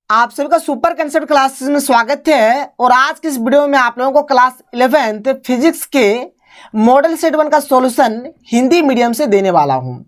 आप सभी का सुपर कंसेप्ट क्लासेस में स्वागत है। और आज की इस वीडियो में आप लोगों को क्लास 11th फिजिक्स के मॉडल सेट 1 का सॉल्यूशन हिंदी मीडियम से देने वाला हूं।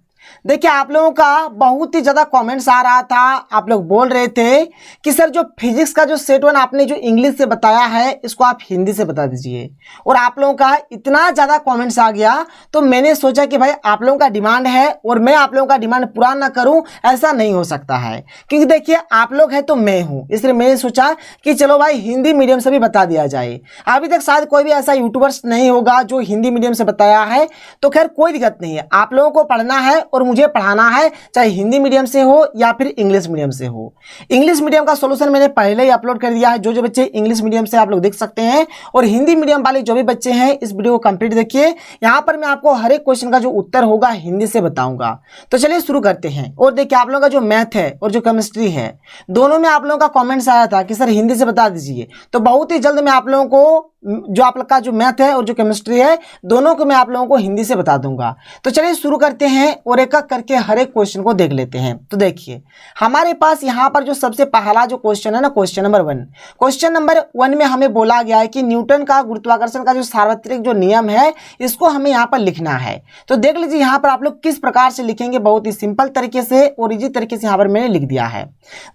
देखिए, आप लोगों का बहुत ही ज़्यादा कमेंट्स आ रहा था। आप लोग बोल रहे थे कि सर जो फिजिक्स का जो सेट 1 आपने जो इंग्लिश से बताया है इसको आप हिंदी से बता दीजिए। और आप लोगों का इतना ज़्यादा कमेंट्स आ गया तो मैंने सोचा कि भाई आप लोगों का डिमांड है और मैं आप लोगों का डिमांड पूरा ना करूं, ऐसा नहीं हो सकता है। क्योंकि देखिए, आप लोग हैं तो मैं हूं, इसलिए मैंने सोचा कि चलो भाई हिंदी मीडियम से भी बता दिया जाए। अभी तक शायद कोई भी ऐसा यूट्यूबर्स नहीं होगा जो हिंदी मीडियम से बताया है, तो खैर कोई दिक्कत नहीं है। आप लोगों को पढ़ना है और मुझे पढ़ाना है, चाहे हिंदी मीडियम से हो या फिर इंग्लिश मीडियम से हो। इंग्लिश मीडियम का सॉल्यूशन मैंने पहले ही अपलोड कर दिया है। जो जो बच्चे इंग्लिश मीडियम से आप लोग देख सकते हैं, और हिंदी मीडियम वाले जो भी बच्चे हैं इस वीडियो को कंप्लीट देखिए। यहां पर मैं आपको हर एक क्वेश्चन का जो उत्तर होगा हिंदी से बताऊंगा। तो चलिए शुरू करते हैं। और देखिए, आप लोगों का जो मैथ है और जो केमिस्ट्री है, दोनों में आप लोगों का कमेंट्स आया था कि सर हिंदी से बता दीजिए। तो बहुत ही जल्द मैं आप लोगों को जो आप लोग का जो मैथ है और जो केमिस्ट्री है, दोनों को मैं आप लोगों को हिंदी से बता दूंगा। तो चलिए शुरू करते हैं और एक एक करके हर एक क्वेश्चन को देख लेते हैं। तो देखिए, हमारे पास यहाँ पर जो सबसे पहला जो क्वेश्चन है ना, क्वेश्चन नंबर 1। क्वेश्चन नंबर 1 में हमें बोला गया है कि न्यूटन का गुरुत्वाकर्षण का जो सार्वत्रिक जो नियम है इसको हमें यहाँ पर लिखना है। तो देख लीजिए यहाँ पर आप लोग किस प्रकार से लिखेंगे। बहुत ही सिंपल तरीके से और इजी तरीके से यहाँ पर मैंने लिख दिया है।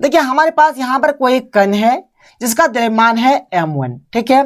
देखिए, हमारे पास यहाँ पर कोई कण है जिसका द्रव्यमान है m1, ठीक है।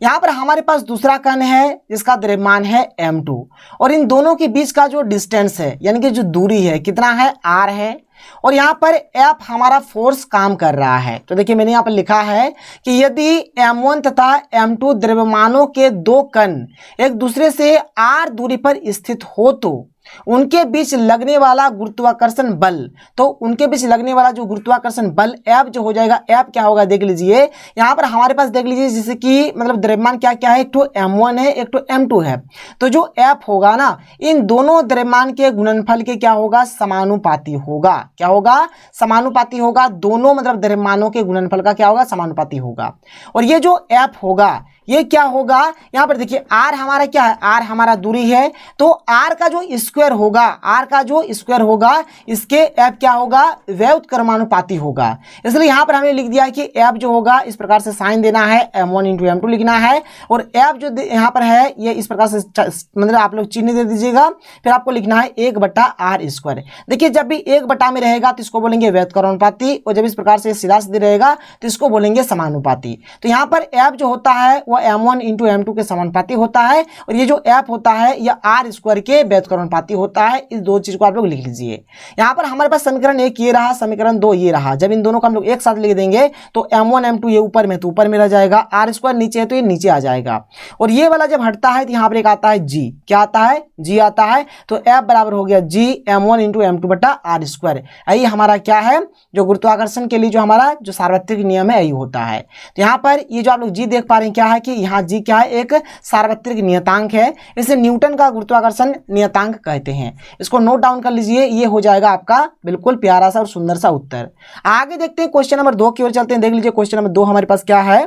यहाँ पर हमारे पास दूसरा कण है जिसका द्रव्यमान है m2, और इन दोनों के बीच का जो डिस्टेंस है यानी कि जो दूरी है कितना है, r है। और यहाँ पर F हमारा फोर्स काम कर रहा है। तो देखिए, मैंने यहाँ पर लिखा है कि यदि m1 तथा m2 द्रव्यमानों के दो कण एक दूसरे से r दूरी पर स्थित हो तो उनके बीच लगने वाला गुरुत्वाकर्षण बल, तो उनके बीच लगने वाला जो गुरुत्वाकर्षण बल F जो हो जाएगा, F क्या होगा देख लीजिए। यहाँ पर हमारे पास देख लीजिए जैसे कि मतलब द्रव्यमान क्या क्या है, एक तो m1 है एक तो m2 है। तो जो F होगा ना, इन दोनों द्रव्यमान के गुणनफल के क्या होगा, समानुपाती होगा। क्या होगा, समानुपाती होगा। दोनों मतलब द्रव्यमानों के गुणनफल का क्या होगा, समानुपाती होगा। और ये जो F होगा ये क्या होगा, यहाँ पर देखिए r हमारा क्या है, r हमारा दूरी है। तो r का जो स्क्वायर होगा, r का जो स्क्वायर होगा इसके F क्या होगा, व्युत्क्रमानुपाती होगा। इसलिए यहाँ पर हमने लिख दिया है कि F जो होगा इस प्रकार से साइन देना है, m1 इंटू m2 लिखना है। और F जो यहाँ पर है ये इस प्रकार से मतलब आप लोग चिन्ह दे दीजिएगा। फिर आपको लिखना है 1/r²। देखिए, जब भी 1 में रहेगा तो इसको बोलेंगे व्युत्क्रमानुपाती, और जब इस प्रकार से सीधा सीधे रहेगा तो इसको बोलेंगे समानुपाती। तो यहाँ पर F जो होता है m1 इंटू m2 के समानुपाती होता है, और ये जो F होता है यह r² के व्युत्क्रमानुपाती होता है। इस दो चीज को आप लोग लिख लीजिए। यहाँ पर हमारे पास समीकरण 1 ये रहा, समीकरण 2 ये रहा। जब इन दोनों को हम लोग एक साथ लिख देंगे तो m1 m2 ये ऊपर में तो ऊपर में रह जाएगा, r² नीचे है तो ये नीचे आ जाएगा। और ये वाला जब हटता है तो यहाँ पर एक आता है g। क्या आता है, g आता है। तो F बराबर हो गया g m1 इंटू m2/r²। यही हमारा क्या है, जो गुरुत्वाकर्षण के लिए जो हमारा जो सार्वत्रिक नियम है यही होता है। तो यहाँ पर ये जो आप लोग g देख पा रहे हैं क्या है कि यहाँ जी क्या है, एक सार्वत्रिक नियतांक है। इसे न्यूटन का गुरुत्वाकर्षण नियतांक कहते हैं। इसको नोट डाउन कर लीजिए, ये हो जाएगा आपका बिल्कुल प्यारा सा और सुंदर सा उत्तर। आगे देखते हैं, क्वेश्चन नंबर 2 की ओर चलते हैं। देख लीजिए क्वेश्चन नंबर 2 हमारे पास क्या है।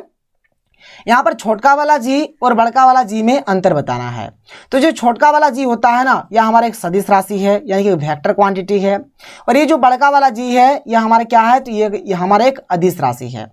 यहाँ पर छोटका वाला जी और बड़का वाला जी में अंतर बताना है। तो जो छोटका वाला जी होता है ना, यह हमारा एक सदिश राशि है यानी कि वेक्टर क्वांटिटी है। और ये जो बड़का वाला जी है यह हमारा क्या है, तो ये हमारा एक अदिश राशि है।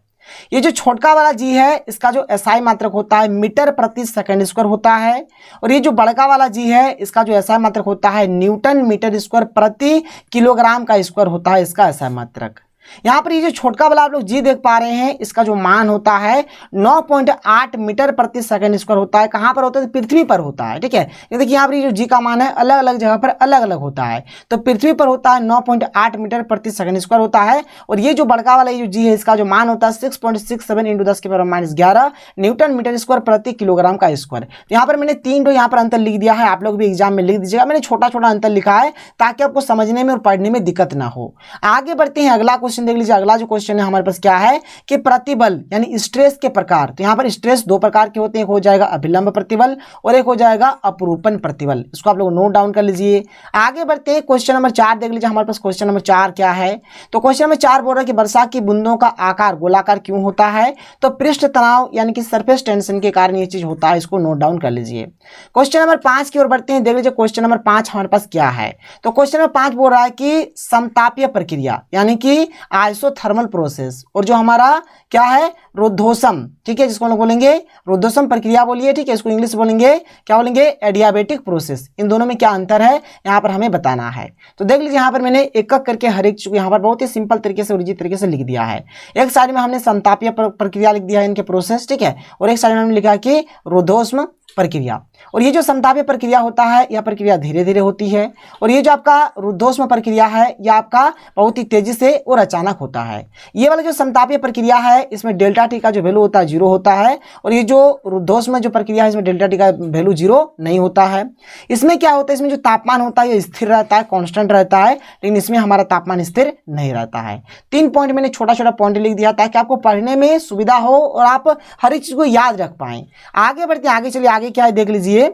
ये जो छोटका वाला जी है इसका जो एसआई मात्रक होता है मीटर प्रति सेकंड स्क्वायर होता है। और ये जो बड़का वाला जी है इसका जो एसआई मात्रक होता है न्यूटन मीटर स्क्वायर प्रति किलोग्राम का स्क्वायर होता है इसका एसआई मात्रक। यहाँ पर ये जो छोटका वाला आप लोग जी देख पा रहे हैं इसका जो मान होता है 9.8 मीटर प्रति सेकंड स्क्वायर होता है। कहाँ पर होता है, पृथ्वी पर होता है, ठीक है। ये देखिए यहाँ पर ये जो जी का मान है अलग अलग जगह पर अलग अलग होता है। तो पृथ्वी पर होता है 9.8 मीटर प्रति सेकंड स्क्वायर होता है। और ये जो बड़का वाला ये जो जी है इसका जो मान होता है 6.67 इंटू 10⁻11 न्यूटन मीटर स्क्वायर प्रति किलोग्राम का स्क्वायर। तो यहाँ पर मैंने 3 यहाँ पर अंतर लिख दिया है, आप लोग भी एग्जाम में लिख दीजिएगा। मैंने छोटा छोटा अंतर लिखा है ताकि आपको समझने में और पढ़ने में दिक्कत ना हो। आगे बढ़ते हैं, अगला क्वेश्चन देख लीजिए। अगला जो क्वेश्चन है हमारे पास क्या है कि प्रतिबल यानी स्ट्रेस के प्रकार। तो यहाँ पर स्ट्रेस 2 प्रकार के होते हैं, एक हो जाएगा अभिलंब प्रतिबल और एक हो जाएगा अपरूपण प्रतिबल। इसको आप लोग नोट डाउन कर लीजिए। आगे बढ़ते हैं, क्वेश्चन नंबर 4 देख लीजिए। हमारे पास क्वेश्चन नंबर 4 क्या है। तो क्वेश्चन नंबर 4 बोल रहा है कि वर्षा की बूंदों का आकार गोलाकार क्यों होता है। तो पृष्ठ तनाव यानी कि सरफेस टेंशन के कारण ये चीज होता है, इसको नोट डाउन कर लीजिए। क्वेश्चन नंबर 5 की ओर बढ़ते हैं। देख लीजिए क्वेश्चन नंबर 5 हमारे पास क्या है। तो क्वेश्चन नंबर 5 बोल रहा है कि समतापीय प्रक्रिया यानी कि आइसोथर्मल प्रोसेस, और जो हमारा क्या है रुद्धोष्म, ठीक है, जिसको हम लोग बोलेंगे रुद्धोष्म प्रक्रिया बोलिए, ठीक है, इसको इंग्लिश बोलेंगे क्या बोलेंगे एडियाबेटिक प्रोसेस। इन दोनों में क्या अंतर है यहाँ पर हमें बताना है। तो देख लीजिए यहाँ पर मैंने एक एक करके हर एक चीज यहाँ पर बहुत ही सिंपल तरीके से ओरिजिनल तरीके से लिख दिया है। एक साइड में हमने संतापीय प्रक्रिया लिख दिया है इनके प्रोसेस, ठीक है, और एक साइड में हमने लिखा कि रुद्धोष्म प्रक्रिया। और ये जो संतापीय प्रक्रिया होता है यह प्रक्रिया धीरे धीरे होती है, और ये जो आपका रुद्धोष्म प्रक्रिया है यह आपका बहुत ही तेजी से और अचानक होता है। ये वाला जो संतापीय प्रक्रिया है इसमें डेल्टा टी का जो वैल्यू होता है 0 होता है, और ये जो रुद्धोष्म जो प्रक्रिया है इसमें डेल्टा टी का वैल्यू 0 नहीं होता है। इसमें क्या होता है, इसमें जो तापमान होता है ये स्थिर रहता है, कॉन्स्टेंट रहता है, लेकिन इसमें हमारा तापमान स्थिर नहीं रहता है। 3 पॉइंट मैंने छोटा छोटा पॉइंट लिख दिया ताकि आपको पढ़ने में सुविधा हो और आप हर एक चीज को याद रख पाएं। आगे बढ़ते हैं, आगे चलिए, आगे क्या है देख लीजिए।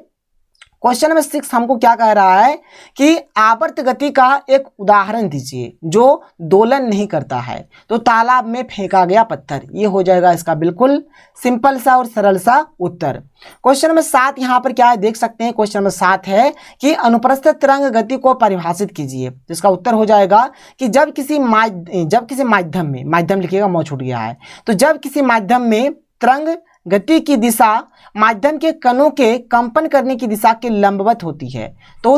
क्वेश्चन नंबर 6 हमको क्या कह रहा है कि आवर्त गति का एक उदाहरण दीजिए जो दोलन नहीं करता है। तो तालाब में फेंका गया पत्थर, ये हो जाएगा इसका बिल्कुल सिंपल सा और सरल सा उत्तर। क्वेश्चन नंबर 7 यहाँ पर क्या है देख सकते हैं। क्वेश्चन नंबर 7 है कि अनुप्रस्थ तरंग गति को परिभाषित कीजिए। तो इसका उत्तर हो जाएगा कि जब किसी माध्यम में, माध्यम लिखिएगा मौ छूट गया है, तो जब किसी माध्यम में तरंग गति की दिशा माध्यम के कणों के कंपन करने की दिशा के लंबवत होती है तो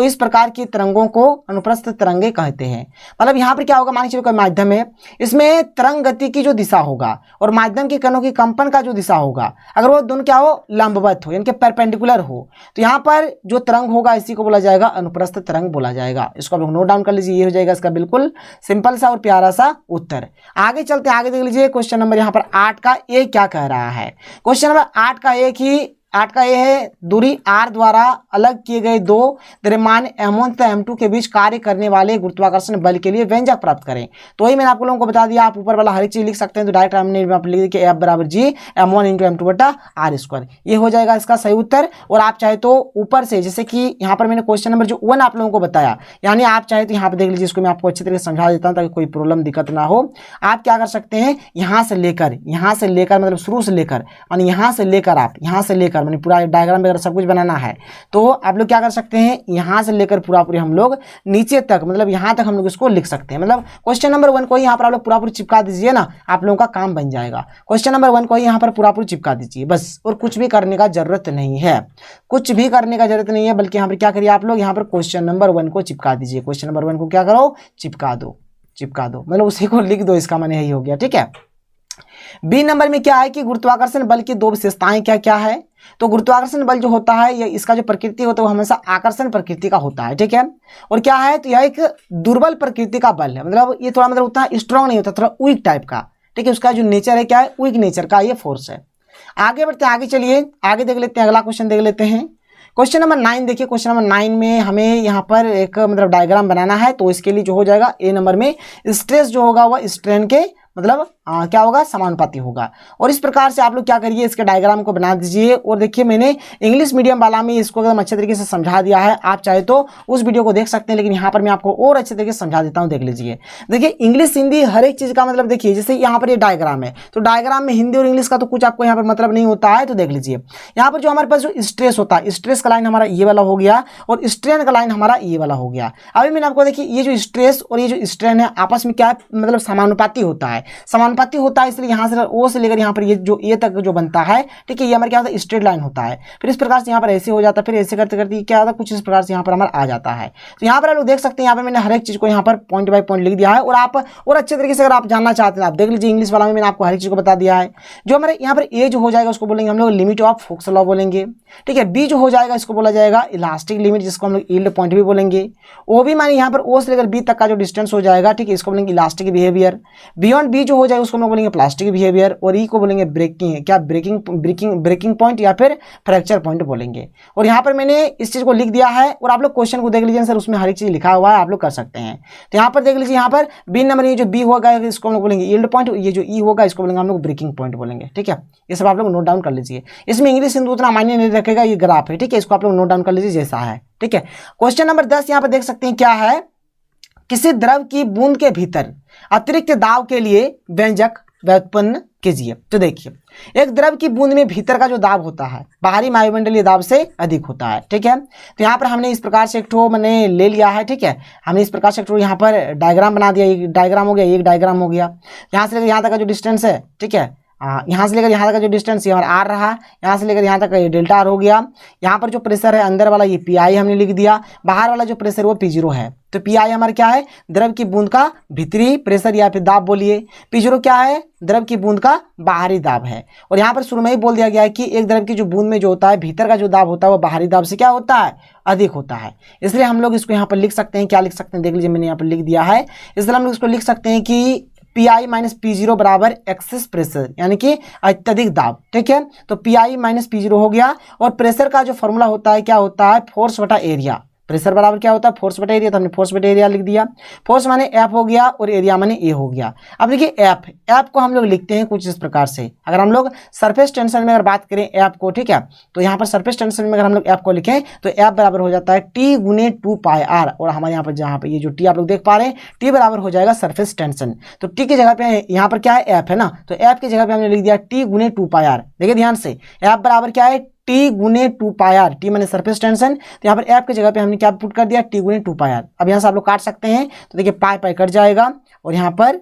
इस प्रकार की तरंगों को अनुप्रस्थ तरंगे कहते हैं। मतलब यहाँ पर क्या होगा, मान लीजिए कोई माध्यम है, इसमें तरंग गति की जो दिशा होगा और माध्यम के कणों की कंपन का जो दिशा होगा, अगर वो दोनों क्या हो लंबवत हो यानी कि परपेंडिकुलर हो, तो यहाँ पर जो तरंग होगा इसी को बोला जाएगा अनुप्रस्थ तरंग बोला जाएगा। इसको आप लोग नोट डाउन कर लीजिए, ये हो जाएगा इसका बिल्कुल सिंपल सा और प्यारा सा उत्तर। आगे चलते हैं, आगे देख लीजिए क्वेश्चन नंबर यहाँ पर 8 का ए क्या कह रहा है। क्वेश्चन नंबर 8 का ये है दूरी r द्वारा अलग किए गए दो द्रव्यमान m1 तथा m2 के बीच कार्य करने वाले गुरुत्वाकर्षण बल के लिए व्यंजक प्राप्त करें। तो वही मैंने आप लोगों को बता दिया, आप ऊपर वाला हर एक चीज लिख सकते हैं। तो डायरेक्ट हमने लिख दिया F बराबर G m1 इंटू m2 बटा r स्क्वायर, ये हो जाएगा इसका सही उत्तर। और आप चाहे तो ऊपर से, जैसे कि यहाँ पर मैंने क्वेश्चन नंबर जो 1 आप लोगों को बताया, यानी आप चाहे तो यहाँ पर देख लीजिए, इसको मैं आपको अच्छी तरीके से समझा देता हूँ ताकि कोई प्रॉब्लम दिक्कत ना हो। आप क्या कर सकते हैं, यहाँ से लेकर मतलब शुरू से लेकर और यहाँ से लेकर मैंने पूरा डायग्राम वगैरह सब कुछ बनाना है, तो आप लोग क्या कर सकते हैं, यहाँ से लेकर पूरा हम लोग नीचे तक, मतलब यहाँ तक हम लोग इसको लिख सकते हैं। मतलब क्वेश्चन नंबर 1 को यहाँ पर आप लोग पूरा चिपका दीजिए ना, आप लोगों का काम बन जाएगा। क्वेश्चन नंबर 1 को यहाँ पर पूरा चिपका दीजिए बस, और कुछ भी करने का जरूरत नहीं है, बल्कि यहाँ पर क्या करिए आप लोग, यहाँ पर क्वेश्चन नंबर 1 को चिपका दीजिए। क्वेश्चन नंबर 1 को क्या करो, चिपका दो, मतलब उसी को लिख दो, इसका माने यही हो गया, ठीक है। बी नंबर में क्या है कि गुरुत्वाकर्षण बल की 2 विशेषताएं क्या क्या है। तो गुरुत्वाकर्षण बल जो होता है ये, इसका जो प्रकृति होता है वो हमेशा आकर्षण प्रकृति का होता है, ठीक है। और क्या है, तो यह एक दुर्बल प्रकृति का बल है, मतलब ये थोड़ा मतलब उतना स्ट्रांग नहीं होता, थोड़ा वीक टाइप का, ठीक है। उसका जो नेचर है क्या है, वीक नेचर का ये फोर्स है। आगे बढ़ते हैं, आगे चलिए आगे देख लेते हैं, अगला क्वेश्चन देख लेते हैं। क्वेश्चन नंबर 9 देखिए। क्वेश्चन नंबर 9 में हमें यहाँ पर एक मतलब डायग्राम बनाना है, तो इसके लिए जो हो जाएगा ए नंबर में स्ट्रेस जो होगा वह स्ट्रेन के मतलब क्या होगा, समानुपाती होगा। और इस प्रकार से आप लोग क्या करिए, इसके डायग्राम को बना दीजिए। और देखिए मैंने इंग्लिश मीडियम वाला में इसको एकदम अच्छे तरीके से समझा दिया है, आप चाहे तो उस वीडियो को देख सकते हैं, लेकिन यहाँ पर मैं आपको और अच्छे तरीके से समझा देता हूँ, देख लीजिए। देखिए इंग्लिश हिंदी हर एक चीज का मतलब देखिए, जैसे यहाँ पर ये डायग्राम है, तो डायग्राम में हिंदी और इंग्लिश का तो कुछ आपको यहाँ पर मतलब नहीं होता है। तो देख लीजिए यहाँ पर जो हमारे पास जो स्ट्रेस होता है, स्ट्रेस का लाइन हमारा ये वाला हो गया और स्ट्रेन का लाइन हमारा ये वाला हो गया। अभी मैंने आपको देखिए ये जो स्ट्रेस और ये जो स्ट्रेन है आपस में क्या है, मतलब समानुपाती होता है, इसलिए यहाँ से ओ से लेकर यहाँ पर ये जो ए तक जो बनता है, ठीक है, ये हमारा क्या होता है, स्ट्रेट लाइन होता है। फिर इस प्रकार से यहाँ पर ऐसे हो जाता है, फिर ऐसे करते करते क्या होता है, कुछ इस प्रकार से यहाँ पर हमारा आ जाता है। तो यहाँ पर आप लोग देख सकते हैं, यहाँ पर मैंने हर एक चीज को यहाँ पर पॉइंट बाय पॉइंट लिख दिया है। और आप और अच्छे तरीके से अगर आप जानना चाहते हैं, आप देख लीजिए इंग्लिश वाला में मैंने आपको हर एक चीज को बता दिया है। जो हमारे यहाँ पर ए जो हो जाएगा उसको बोलेंगे हम लोग लिमिट ऑफ हुक्स लॉ बोलेंगे, ठीक है। बी जो हो जाएगा इसको बोला जाएगा इलास्टिक लिमिट, जिसको हम लोग यील्ड पॉइंट भी बोलेंगे। ओ भी माने यहाँ पर ओ से लेकर बी तक का जो डिस्टेंस हो जाएगा, ठीक है, इसको बोलेंगे इलास्टिक बिहेवियर। बियॉन्ड बी जो हो जाएगा उसको हम लोग बोलेंगे प्लास्टिक बिहेवियर। और ई को बोलेंगे ब्रेकिंग पॉइंट या फिर फ्रैक्चर पॉइंट बोलेंगे। और यहाँ पर मैंने इस चीज को लिख दिया है, और आप लोग क्वेश्चन को देख लीजिए सर, उसमें हर एक चीज लिखा हुआ है, आप लोग कर सकते हैं। तो यहाँ पर देख लीजिए, यहाँ पर बी नंबर ये जो बी होगा इसको हम लोग बोलेंगे यील्ड पॉइंट, ये जो ई होगा इसको बोलेंगे हम लोग ब्रेकिंग पॉइंट बोलेंगे, ठीक है। ये सब आप लोग नोट डाउन कर लीजिए। इसमें इंग्लिश हिंदी उतना मायने नहीं रखेगा, ये ग्राफ है, ठीक है, इसको आप लोग नोट डाउन कर लीजिए जैसा है, ठीक है। क्वेश्चन नंबर 10 यहाँ पर देख सकते हैं क्या है, किसी द्रव की बूंद के भीतर अतिरिक्त दाब के लिए व्यंजक व्युत्पन्न कीजिए। तो देखिए, एक द्रव की बूंद में भीतर का जो दाब होता है बाहरी वायुमंडलीय दाब से अधिक होता है। ठीक है, तो यहाँ पर हमने इस प्रकार से एक ठो मैंने ले लिया है। ठीक है, हमने इस प्रकार से एक ठो यहाँ पर डायग्राम बना दिया। एक डायग्राम हो गया, एक डायग्राम हो गया। यहाँ से लेकर यहाँ तक का जो डिस्टेंस है, ठीक है, यहाँ से लेकर यहाँ तक का जो डिस्टेंस ये हमारा आर रहा, यहाँ से लेकर यहाँ तक ये डेल्टा आर हो गया। यहाँ पर जो प्रेशर है अंदर वाला ये पी आई हमने लिख दिया, बाहर वाला जो प्रेशर वो P0 है। तो पी आई हमारा क्या है, द्रव की बूंद का भीतरी प्रेशर या फिर दाब बोलिए। P0 क्या है, द्रव की बूंद का बाहरी दाब है। और यहाँ पर शुरू में ही बोल दिया गया है कि एक द्रव की जो बूंद में जो होता है भीतर का जो दाब होता है वो बाहरी दाब से क्या होता है, अधिक होता है। इसलिए हम लोग इसको यहाँ पर लिख सकते हैं, क्या लिख सकते हैं, देख लीजिए मैंने यहाँ पर लिख दिया है। इसलिए हम लोग इसको लिख सकते हैं कि पी आई माइनस P0 बराबर एक्सेस प्रेशर, यानी कि अत्यधिक दाब। ठीक है, तो पी आई माइनस P0 हो गया। और प्रेशर का जो फॉर्मूला होता है क्या होता है, फोर्स बटा एरिया। प्रेशर बराबर क्या होता है, फोर्स बटा एरिया। तो हमने फोर्स बटा एरिया लिख दिया। फोर्स माने एफ हो गया और एरिया माने ए हो गया। अब देखिए एफ को हम लोग लिखते हैं कुछ इस प्रकार से। अगर हम लोग सरफेस टेंशन में अगर बात करें एफ को, ठीक है, तो यहाँ पर सरफेस टेंशन में अगर हम लोग एफ को लिखें तो एफ बराबर हो जाता है टी गुने 2πr। और हमारे यहाँ पर जहाँ पर ये जो टी आप लोग देख पा रहे हैं, टी बराबर हो जाएगा सरफेस टेंशन। तो टी की जगह पे यहाँ पर क्या है, एफ है ना, तो एफ की जगह पे हमने लिख दिया टी गुने 2πr। देखिए ध्यान से, एफ बराबर क्या है, टी गुने 2πr। टी मैंने सरफेस टेंशन, तो यहाँ पर एफ की जगह पे हमने क्या पुट कर दिया, टी गुने 2πr। अब यहाँ से आप लोग काट सकते हैं, तो देखिए पाई पाई कट जाएगा और यहाँ पर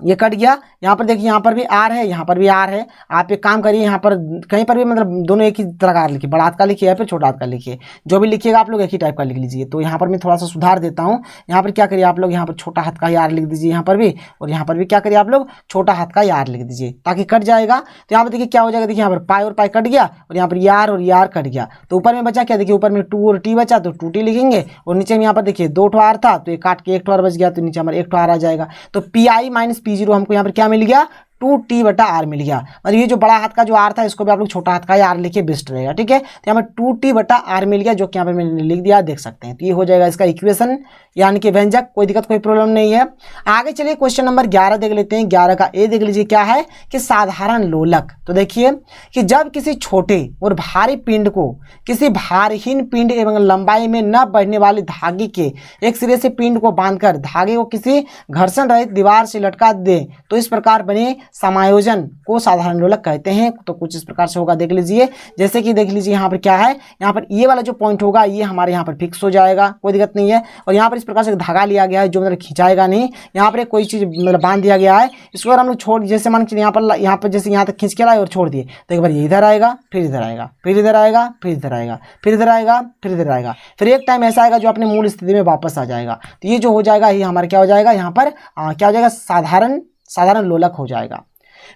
ये कट गया। यहाँ पर देखिए, यहाँ पर भी आर है, यहाँ पर भी आर है। आप एक काम करिए, यहाँ पर कहीं पर भी मतलब दोनों एक ही तरह का लिखिए, बड़ा हाथ का लिखिए या फिर छोटा हाथ का लिखिए, जो भी लिखिएगा आप लोग एक ही टाइप का लिख लीजिए। तो यहाँ पर मैं थोड़ा सा सुधार देता हूँ। यहाँ पर क्या करिए आप लोग, यहाँ पर छोटा हाथ का ही आर लिख दीजिए यहाँ पर भी, और यहाँ पर भी क्या करिए आप लोग, छोटा हाथ का ही आर लिख दीजिए ताकि कट जाएगा। तो यहाँ पर देखिए क्या हो जाएगा, देखिए यहाँ पर पाई और पाई कट गया और यहाँ पर यार और यार कट गया। तो ऊपर में बचा क्या, देखिए ऊपर में 2 और टी बचा, तो 2t लिखेंगे। और नीचे में यहाँ पर देखिए 2 आर था, तो ये काट के 1 आर बच गया, तो नीचे हमारा 1 आर आ जाएगा। तो पी आई माइनस P0 हमको यहाँ पर क्या मिल गया, 2t बटा आर मिल गया। मतलब ये जो बड़ा हाथ का जो आर था इसको भी आप लोग छोटा हाथ का आर लिखे बेस्ट रहेगा। ठीक है, तो यहाँ पर 2t बटा आर मिल गया, जो कि यहाँ पर मैंने लिख दिया, देख सकते हैं। तो ये हो जाएगा इसका इक्वेशन, यानी कि व्यंजक। कोई दिक्कत कोई प्रॉब्लम नहीं है। आगे चलिए क्वेश्चन नंबर 11 देख लेते हैं। 11 का ए देख लीजिए, क्या है कि साधारण लोलक। तो देखिए कि जब किसी छोटे और भारी पिंड को किसी भारहीन पिंड एवं लंबाई में न बढ़ने वाले धागे के एक सिरे से पिंड को बांधकर धागे को किसी घर्षण रहित दीवार से लटका दे तो इस प्रकार बने समायोजन को साधारण लोलक कहते हैं। तो कुछ इस प्रकार से होगा, देख लीजिए। जैसे कि देख लीजिए यहाँ पर क्या है, यहाँ पर ये वाला जो पॉइंट होगा ये हमारे यहाँ पर फिक्स हो जाएगा, कोई दिक्कत नहीं है। और यहाँ पर इस प्रकार से धागा लिया गया है जो मतलब खिंचाएगा नहीं। यहाँ पर कोई चीज़ मतलब बांध दिया गया है, इसको अगर हम लोग छोड़, जैसे मान के यहाँ पर जैसे यहाँ तक खींच के लाए और छोड़ दिए, तो एक बार ये इधर आएगा, फिर इधर आएगा, फिर इधर आएगा, फिर इधर आएगा, फिर इधर आएगा, फिर इधर आएगा, फिर एक टाइम ऐसा आएगा जो अपने मूल स्थिति में वापस आ जाएगा। तो ये जो हो जाएगा ये हमारा क्या हो जाएगा, यहाँ पर क्या हो जाएगा, साधारण लोलक हो जाएगा।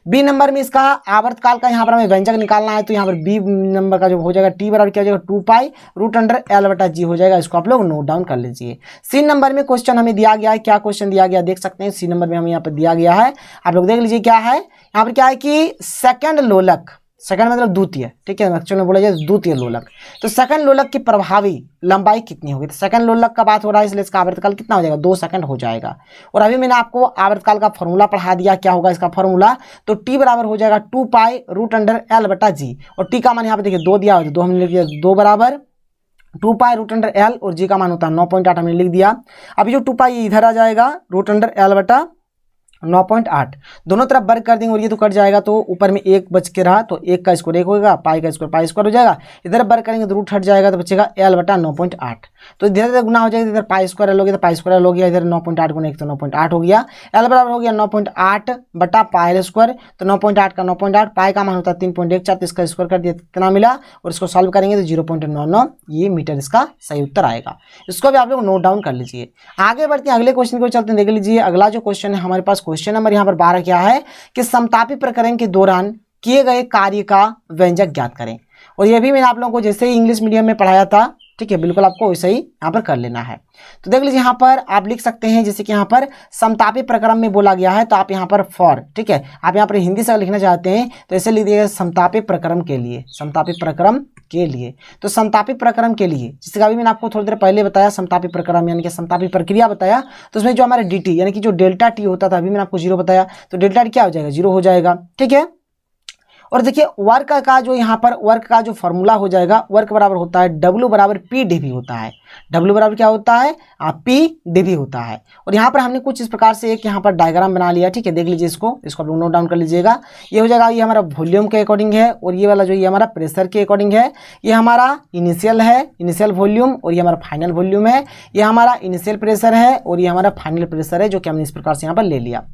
बी नंबर में इसका आवर्तकाल का यहाँ पर हमें व्यंजक निकालना है। तो यहाँ पर बी नंबर का जो हो जाएगा टी बराबर क्या हो जाएगा, 2π√L/g हो जाएगा। इसको आप लोग नोट डाउन कर लीजिए। सी नंबर में क्वेश्चन हमें दिया गया है, क्या क्वेश्चन दिया गया देख सकते हैं। सी नंबर में हमें यहाँ पर दिया गया है, आप लोग देख लीजिए क्या है। यहाँ पर क्या है कि सेकंड लोलक, सेकंड मतलब द्वितीय, ठीक है, एक्चुअली में बोला जाए द्वितीय लोलक। तो सेकंड लोलक की प्रभावी लंबाई कितनी होगी, तो सेकंड लोलक का बात हो रहा है इसलिए इसका आवर्तकाल कितना हो जाएगा, 2 सेकंड हो जाएगा। और अभी मैंने आपको आवर्तकाल का फॉर्मूला पढ़ा दिया, क्या होगा इसका फॉर्मूला। तो टी बराबर हो जाएगा 2π√L/g। और टी का मान यहाँ पे देखिए 2 दिया हो, तो 2 हमने लिख दिया, 2 बराबर 2π√L और जी का मान होता है 9.8 हमने लिख दिया। अभी जो 2π इधर आ जाएगा √L/9.8, दोनों तरफ वर्ग कर देंगे और ये तो कट जाएगा। तो ऊपर में 1 बच के रहा, तो 1 का स्क्वायर 1 होगा, पाई का स्क्वायर पाई स्क्वायर हो जाएगा। इधर वर्ग करेंगे तो रूट हट जाएगा, तो बचेगा L/9.8। तो धीरे धीरे गुना हो जाएगा, इधर पाई स्क्वायर L हो गया तो पाई स्क्वायर L हो गया, इधर 9.8 गुना 1 तो 9.8 हो गया। L बराबर हो गया 9.8 बटा पाई स्क्वायर। तो 9.8 का 9.8, पाई का मान होता है 3.14, इसका स्क्वायर कर दिया कितना मिला, और इसको सॉल्व करेंगे तो 0.99 ये मीटर इसका सही उत्तर आएगा। इसको भी आप लोग नोट डाउन कर लीजिए। आगे बढ़ते हैं, अगले क्वेश्चन को चलते हैं, देख लीजिए। अगला जो क्वेश्चन है हमारे पास, क्वेश्चन नंबर यहाँ पर 12 क्या है कि समतापी प्रकरण के दौरान किए गए कार्य का व्यंजक ज्ञात करें। और ये भी मैंने आप लोगों को जैसे ही इंग्लिश मीडियम में पढ़ाया था, ठीक है, बिल्कुल आपको वैसे ही यहाँ पर कर लेना है। तो देख लीजिए यहाँ पर आप लिख सकते हैं, जैसे कि यहाँ पर समतापी प्रक्रम में बोला गया है, तो आप यहाँ पर फॉर, ठीक है, आप यहाँ पर हिंदी से लिखना चाहते हैं तो ऐसे लिख दिएगा समतापी प्रक्रम के लिए, समतापी प्रक्रम के लिए। तो समतापी प्रक्रम के लिए, जिसका अभी मैंने आपको थोड़ी देर पहले बताया, समतापी प्रक्रम यानी कि समतापी प्रक्रिया बताया, तो उसमें जो हमारे dt यानी कि जो डेल्टा टी होता था, अभी मैंने आपको 0 बताया, तो डेल्टा टी क्या हो जाएगा, 0 हो जाएगा, ठीक है। और देखिए वर्क का जो यहाँ पर वर्क का जो फॉर्मूला हो जाएगा, वर्क बराबर होता है W बराबर P dV होता है। W बराबर क्या होता है? P dV होता है। और यहाँ पर हमने कुछ इस प्रकार से एक यहाँ पर डायग्राम बना लिया, ठीक है, देख लीजिए इसको आप लोग नोट डाउन कर लीजिएगा। ये हो जाएगा, ये हमारा वॉल्यूम के अकॉर्डिंग है, और ये वाला जो ये हमारा प्रेशर के अकॉर्डिंग है। ये हमारा इनिशियल है, इनिशियल वॉल्यूम, और ये हमारा फाइनल वॉल्यूम है। ये हमारा इनिशियल प्रेशर है और ये हमारा फाइनल प्रेशर है, जो कि हमने इस प्रकार से यहाँ पर ले लिया।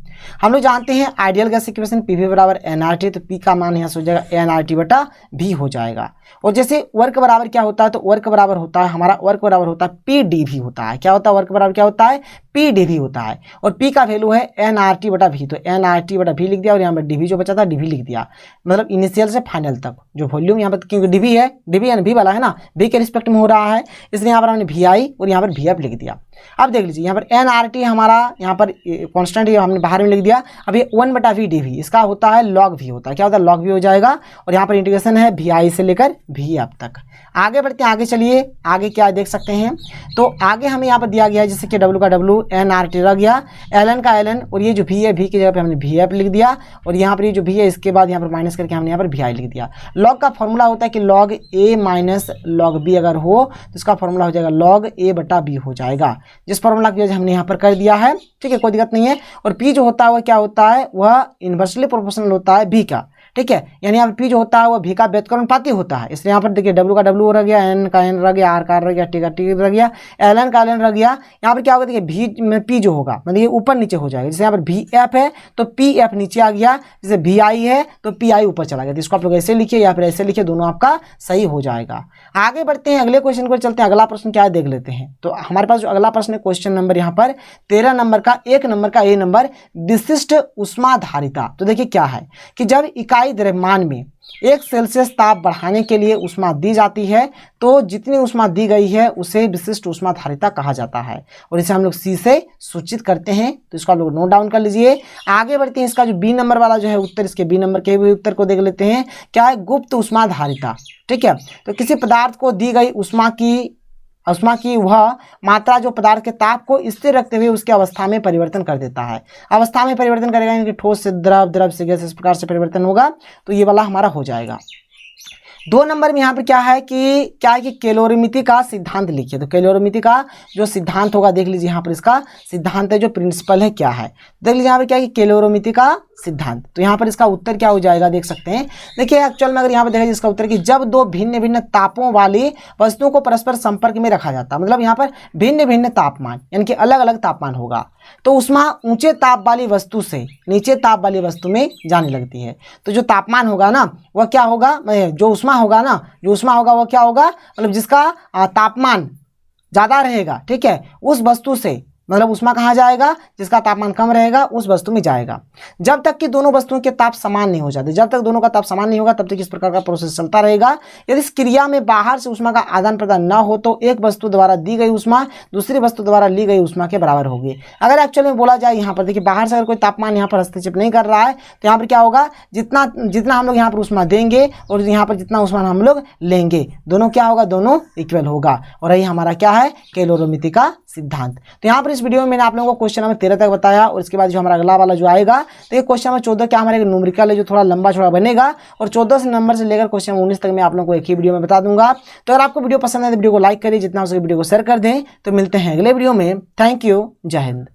हम लोग जानते हैं आइडियल गैस इक्वेशन PV बराबर nRT, तो P का मान यहाँ से हो जाएगा nRT बटा V हो जाएगा। और जैसे वर्क बराबर क्या होता है, तो वर्क बराबर होता है हमारा, वर्क बराबर होता है P dV होता है। क्या होता है? वर्क बराबर क्या होता है? P dV होता है। और P का वैल्यू है nRT बटा V, तो nRT बटा V लिख दिया, और यहाँ पर dV जो बचा था dV लिख दिया, मतलब इनिशियल से फाइनल तक जो वॉल्यूम यहाँ पर, क्योंकि dV है, V वाला है ना, V के रिस्पेक्ट में हो रहा है, इसलिए यहाँ पर हमने VI और यहाँ पर VF लिख दिया। अब देख लीजिए यहाँ पर nRT हमारा यहाँ पर कांस्टेंट है, हमने बाहर में लिख दिया। अब ये 1 बटा V dV, इसका होता है log V होता है। क्या होता है? log V हो जाएगा। और यहाँ पर इंटीग्रेशन है VI से लेकर VF तक। आगे बढ़ते हैं, आगे चलिए, आगे क्या देख सकते हैं, तो आगे हमें यहाँ पर दिया गया है जैसे कि W का W, nRT रह गया, Ln का Ln, और ये जो V है, V की जगह पे हमने VF लिख दिया, और यहाँ पर ये जो V है इसके बाद यहाँ पर माइनस करके हमने यहाँ पर VI लिख दिया। log का फॉर्मूला होता है कि log A minus log B अगर हो तो इसका फॉर्मूला हो जाएगा log A बटा B हो जाएगा, जिस फॉर्मूला की वजह हमने यहाँ पर कर दिया है, ठीक है, कोई दिक्कत नहीं है। और P जो होता है वह क्या होता है? वह इन्वर्सली प्रोपोर्शनल होता है V का, ठीक है, यानी यहाँ पर P जो होता है वह V का व्युत्क्रमानुपाती होता है। इसलिए यहाँ पर देखिए W का W रह गया, N का N रह गया, R का R रह गया, T का T रह गया, Ln का Ln रह गया। यहाँ पर क्या होगा? देखिए V में P जो होगा मतलब ये ऊपर नीचे हो जाएगा। जैसे यहाँ पर VF है तो PF नीचे आ गया, जैसे VI है तो PI ऊपर चला गया। तो इसको आप लोग ऐसे लिखिए या फिर ऐसे लिखिए, दोनों आपका सही हो जाएगा। आगे बढ़ते हैं, अगले क्वेश्चन को चलते हैं। अगला प्रश्न क्या है देख लेते हैं। तो हमारे पास जो अगला प्रश्न है, क्वेश्चन नंबर यहाँ पर 13 नंबर का, 1 नंबर का A नंबर, विशिष्ट उष्माधारिता। तो देखिए क्या है कि जब इकाई द्रव्यमान में 1 सेल्सियस ताप बढ़ाने के लिए ऊष्मा दी जाती है तो जितनी ऊष्मा दी गई है उसे विशिष्ट उष्माधारिता कहा जाता है, और इसे हम लोग C से सूचित करते हैं। तो इसको आप लोग नोट डाउन कर लीजिए। आगे बढ़ते हैं, इसका जो B नंबर वाला जो है उत्तर, इसके B नंबर के उत्तर को देख लेते हैं। क्या है? गुप्त उष्माधारिता, ठीक है। तो किसी पदार्थ को दी गई उष्मा की वह मात्रा जो पदार्थ के ताप को स्थिर रखते हुए उसकी अवस्था में परिवर्तन कर देता है। अवस्था में परिवर्तन करेगा यानी कि ठोस से द्रव, द्रव से गैस, इस प्रकार से परिवर्तन होगा। तो ये वाला हमारा हो जाएगा। 2 नंबर में यहाँ पर क्या है कि कैलोरीमिति का सिद्धांत लिखिए। तो कैलोरीमिति का जो सिद्धांत होगा देख लीजिए, यहाँ पर इसका सिद्धांत है, जो प्रिंसिपल है क्या है देख लीजिए। यहाँ पर क्या है कि कैलोरीमिति का सिद्धांत। तो यहाँ पर इसका उत्तर क्या हो जाएगा देख सकते हैं। देखिए एक्चुअल में अगर यहाँ पर देखा जाए इसका उत्तर कि जब 2 भिन्न भिन्न तापों वाली वस्तुओं को परस्पर संपर्क में रखा जाता है, मतलब यहाँ पर भिन्न भिन्न तापमान यानी कि अलग अलग तापमान होगा, तो ऊष्मा ऊंचे ताप वाली वस्तु से नीचे ताप वाली वस्तु में जाने लगती है। तो जो तापमान होगा ना वह क्या होगा, जो ऊष्मा होगा वह क्या होगा, मतलब जिसका तापमान ज़्यादा रहेगा, ठीक है, उस वस्तु से, मतलब ऊष्मा कहाँ जाएगा? जिसका तापमान कम रहेगा उस वस्तु में जाएगा। जब तक कि दोनों वस्तुओं के ताप समान नहीं हो जाते, जब तक दोनों का ताप समान नहीं होगा तब तक इस प्रकार का प्रोसेस चलता रहेगा। यदि इस क्रिया में बाहर से ऊष्मा का आदान प्रदान न हो तो एक वस्तु द्वारा दी गई ऊष्मा दूसरी वस्तु द्वारा ली गई ऊष्मा के बराबर होगी। अगर एक्चुअली में बोला जाए यहाँ पर देखिए, बाहर से अगर कोई तापमान यहाँ पर हस्तक्षेप नहीं कर रहा है तो यहाँ पर क्या होगा, जितना हम लोग यहाँ पर ऊष्मा देंगे और यहाँ पर जितना ऊष्मा हम लोग लेंगे, दोनों क्या होगा, दोनों इक्वल होगा। और यही हमारा क्या है, कैलोरीमिति का सिद्धांत। तो यहाँ पर इस वीडियो में मैंने आप लोगों को क्वेश्चन नंबर 13 तक बताया, और इसके बाद जो हमारा अगला वाला जो आएगा तो ये क्वेश्चन नंबर 14 क्या हमारे न्यूमेरिकल है, जो थोड़ा लंबा चौड़ा बनेगा, और 14 नंबर से लेकर क्वेश्चन 19 तक मैं आप लोगों को एक ही वीडियो में बता दूंगा। तो अगर आपको वीडियो पसंद है तो वीडियो को लाइक करिए, जितना हो सके वीडियो को शेयर कर दें। तो मिलते हैं अगले वीडियो में। थैंक यू, जय हिंद।